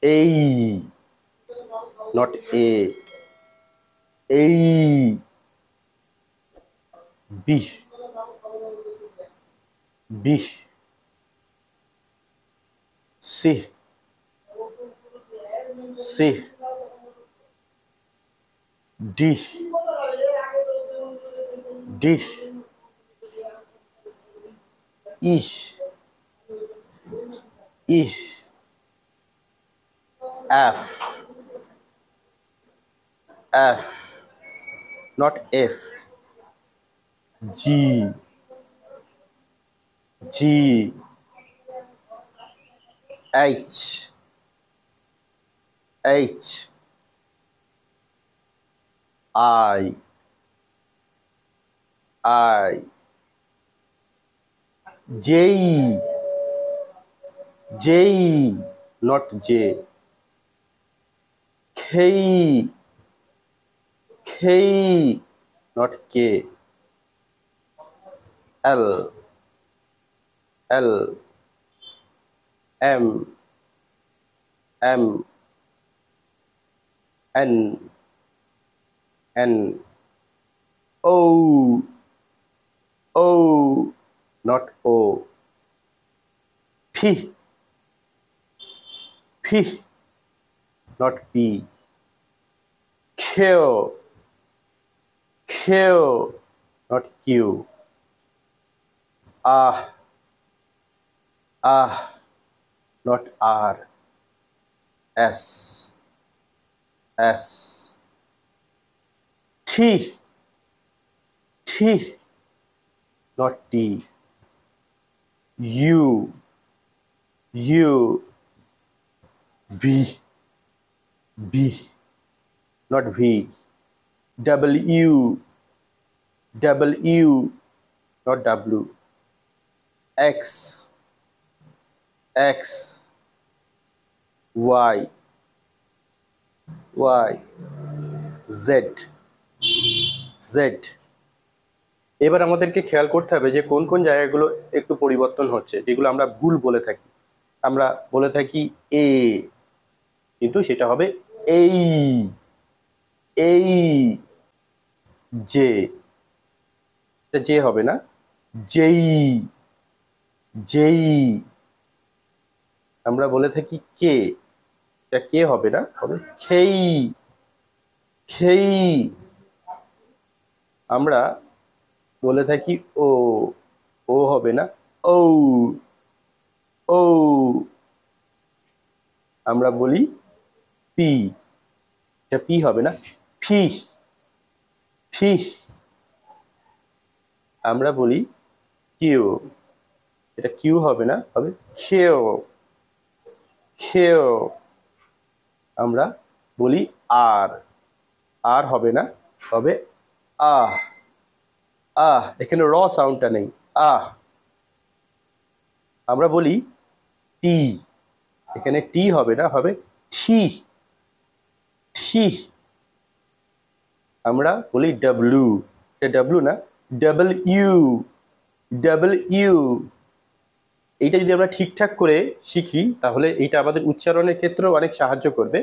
A, not A. A. B. B. C. C. D. D. E. E. F. F. Not F. G. G. H. H. I. I. J. J. Not J. K. K. Not K. L. L. M. M. N. N. O. O. Not O. P. P. Not P. Q. Q. Not Q. Ah. Ah. Not R. S. S. T. T. Not T. U. U. B. B. Not V. W. W. Not W. X. X. Y. Y. Z. Z. এবার আমাদেরকে খেয়াল করতে হবে যে কোন কোন জায়গাগুলো একটু পরিবর্তন হচ্ছে, যেগুলো আমরা ভুল বলে থাকি। আমরা বলে থাকি এ, কিন্তু সেটা হবে এই। এই। জে, এটা জে হবে না, যেই। যেই। আমরা বলে থাকি কে, এটা কে হবে না, হবে খেই। খেই। আমরা বলে থাকি ও, ও হবে না, ও। ও। আমরা বলি পি, এটা পি হবে না, ফি। ফি। আমরা বলি কিউ, এটা কিউ হবে না, হবে খেও। খেও। আমরা বলি আর, আর হবে না, হবে আহ। আহ, এখানে র সাউন্ডটা নেই, আহ। আমরা বলি টি, এখানে টি হবে না, হবে ঠি। ঠি। আমরা বলি ডাব্লু, এটা ডাব্লু না, ডাবল ইউ। Double you. এইটা যদি আমরা ঠিকঠাক করে শিখি তাহলে এইটা আমাদের উচ্চারণের ক্ষেত্রেও অনেক সাহায্য করবে।